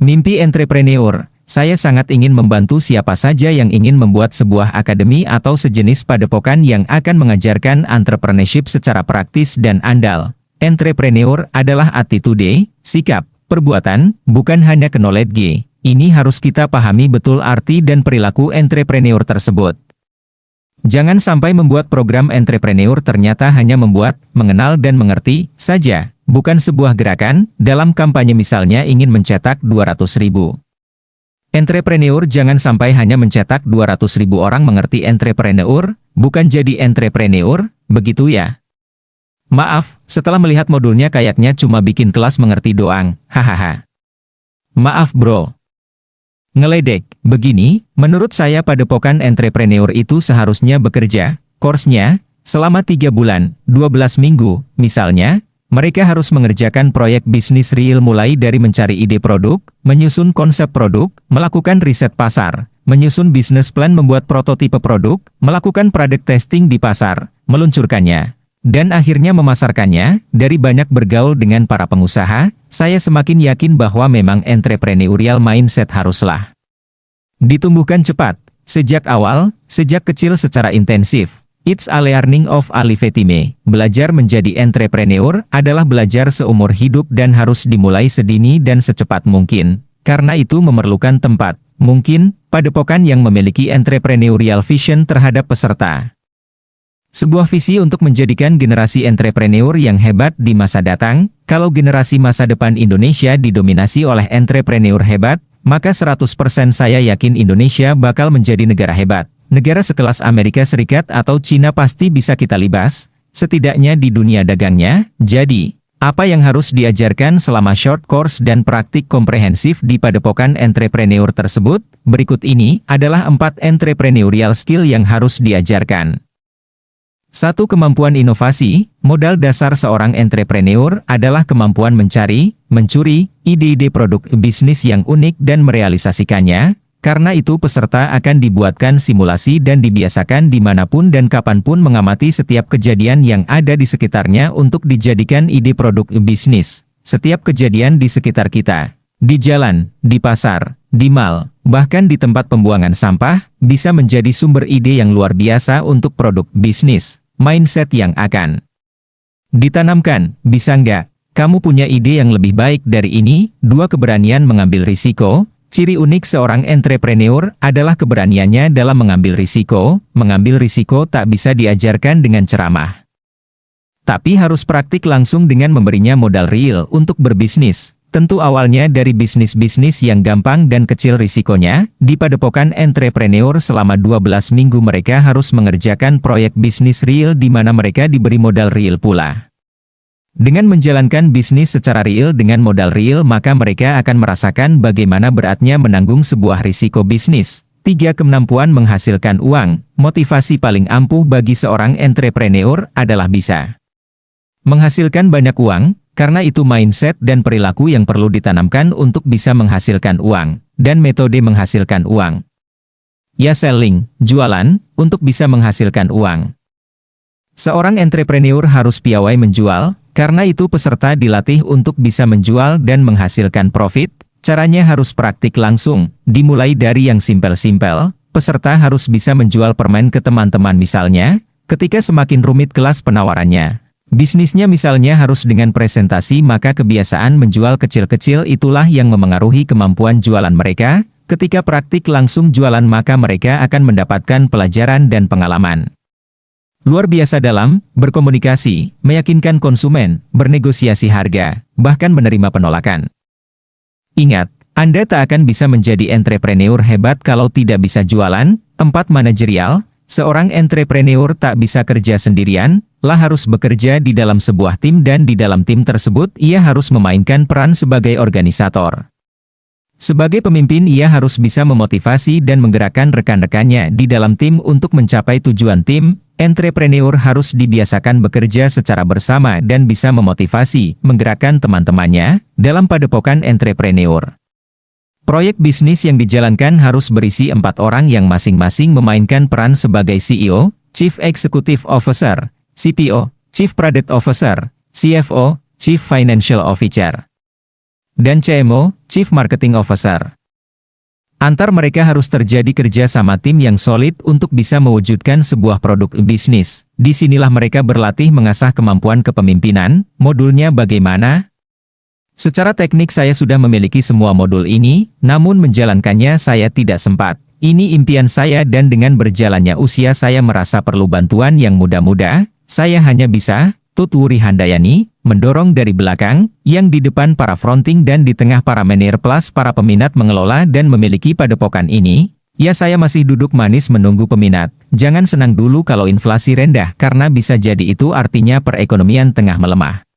Mimpi entrepreneur. Saya sangat ingin membantu siapa saja yang ingin membuat sebuah akademi atau sejenis padepokan yang akan mengajarkan entrepreneurship secara praktis dan andal. Entrepreneur adalah attitude, sikap, perbuatan, bukan hanya knowledge. Ini harus kita pahami betul arti dan perilaku entrepreneur tersebut. Jangan sampai membuat program entrepreneur ternyata hanya membuat, mengenal dan mengerti saja, bukan sebuah gerakan. Dalam kampanye misalnya ingin mencetak 200.000. Entrepreneur jangan sampai hanya mencetak 200.000 orang mengerti entrepreneur, bukan jadi entrepreneur, begitu ya? Maaf, setelah melihat modulnya kayaknya cuma bikin kelas mengerti doang, hahaha. Maaf bro. Ngeledek, begini, menurut saya padepokan entrepreneur itu seharusnya bekerja, course-nya, selama 3 bulan, 12 minggu, misalnya, mereka harus mengerjakan proyek bisnis real mulai dari mencari ide produk, menyusun konsep produk, melakukan riset pasar, menyusun bisnis plan membuat prototipe produk, melakukan product testing di pasar, meluncurkannya, dan akhirnya memasarkannya. Dari banyak bergaul dengan para pengusaha, saya semakin yakin bahwa memang entrepreneurial mindset haruslah ditumbuhkan cepat, sejak awal, sejak kecil secara intensif. It's a learning of a lifetime. Belajar menjadi entrepreneur adalah belajar seumur hidup dan harus dimulai sedini dan secepat mungkin. Karena itu memerlukan tempat, mungkin, padepokan yang memiliki entrepreneurial vision terhadap peserta. Sebuah visi untuk menjadikan generasi entrepreneur yang hebat di masa datang. Kalau generasi masa depan Indonesia didominasi oleh entrepreneur hebat, maka 100% saya yakin Indonesia bakal menjadi negara hebat. Negara sekelas Amerika Serikat atau Cina pasti bisa kita libas, setidaknya di dunia dagangnya. Jadi, apa yang harus diajarkan selama short course dan praktik komprehensif di padepokan entrepreneur tersebut? Berikut ini adalah 4 entrepreneurial skill yang harus diajarkan. 1. Kemampuan inovasi. Modal dasar seorang entrepreneur adalah kemampuan mencari, mencuri, ide-ide produk bisnis yang unik dan merealisasikannya. Karena itu peserta akan dibuatkan simulasi dan dibiasakan dimanapun dan kapanpun mengamati setiap kejadian yang ada di sekitarnya untuk dijadikan ide produk bisnis. Setiap kejadian di sekitar kita, di jalan, di pasar, di mal, bahkan di tempat pembuangan sampah, bisa menjadi sumber ide yang luar biasa untuk produk bisnis. Mindset yang akan ditanamkan, bisa nggak? Kamu punya ide yang lebih baik dari ini? 2. Keberanian mengambil risiko. Ciri unik seorang entrepreneur adalah keberaniannya dalam mengambil risiko. Mengambil risiko tak bisa diajarkan dengan ceramah, tapi harus praktik langsung dengan memberinya modal real untuk berbisnis. Tentu awalnya dari bisnis-bisnis yang gampang dan kecil risikonya. Di padepokan entrepreneur selama 12 minggu mereka harus mengerjakan proyek bisnis real di mana mereka diberi modal real pula. Dengan menjalankan bisnis secara real dengan modal real maka mereka akan merasakan bagaimana beratnya menanggung sebuah risiko bisnis. 3. Kemampuan menghasilkan uang. Motivasi paling ampuh bagi seorang entrepreneur adalah bisa menghasilkan banyak uang. Karena itu mindset dan perilaku yang perlu ditanamkan untuk bisa menghasilkan uang, dan metode menghasilkan uang. Ya selling, jualan, untuk bisa menghasilkan uang. Seorang entrepreneur harus piawai menjual, karena itu peserta dilatih untuk bisa menjual dan menghasilkan profit. Caranya harus praktik langsung, dimulai dari yang simpel-simpel. Peserta harus bisa menjual permen ke teman-teman misalnya, ketika semakin rumit kelas penawarannya. Bisnisnya misalnya harus dengan presentasi maka kebiasaan menjual kecil-kecil itulah yang memengaruhi kemampuan jualan mereka. Ketika praktik langsung jualan maka mereka akan mendapatkan pelajaran dan pengalaman luar biasa dalam berkomunikasi, meyakinkan konsumen, bernegosiasi harga, bahkan menerima penolakan. Ingat, Anda tak akan bisa menjadi entrepreneur hebat kalau tidak bisa jualan. 4. Manajerial. Seorang entrepreneur tak bisa kerja sendirian, harus bekerja di dalam sebuah tim dan di dalam tim tersebut ia harus memainkan peran sebagai organisator. Sebagai pemimpin ia harus bisa memotivasi dan menggerakkan rekan-rekannya di dalam tim untuk mencapai tujuan tim. Entrepreneur harus dibiasakan bekerja secara bersama dan bisa memotivasi, menggerakkan teman-temannya dalam padepokan entrepreneur. Proyek bisnis yang dijalankan harus berisi 4 orang yang masing-masing memainkan peran sebagai CEO, Chief Executive Officer, CPO, Chief Product Officer, CFO, Chief Financial Officer. dan CMO, Chief Marketing Officer. Antar mereka harus terjadi kerja sama tim yang solid untuk bisa mewujudkan sebuah produk bisnis. Disinilah mereka berlatih mengasah kemampuan kepemimpinan. Modulnya bagaimana? Secara teknik saya sudah memiliki semua modul ini, namun menjalankannya saya tidak sempat. Ini impian saya dan dengan berjalannya usia saya merasa perlu bantuan yang muda-muda. Saya hanya bisa, Tutwuri Handayani, mendorong dari belakang, yang di depan para fronting dan di tengah para menir plus para peminat mengelola dan memiliki padepokan ini. Ya saya masih duduk manis menunggu peminat. Jangan senang dulu kalau inflasi rendah karena bisa jadi itu artinya perekonomian tengah melemah.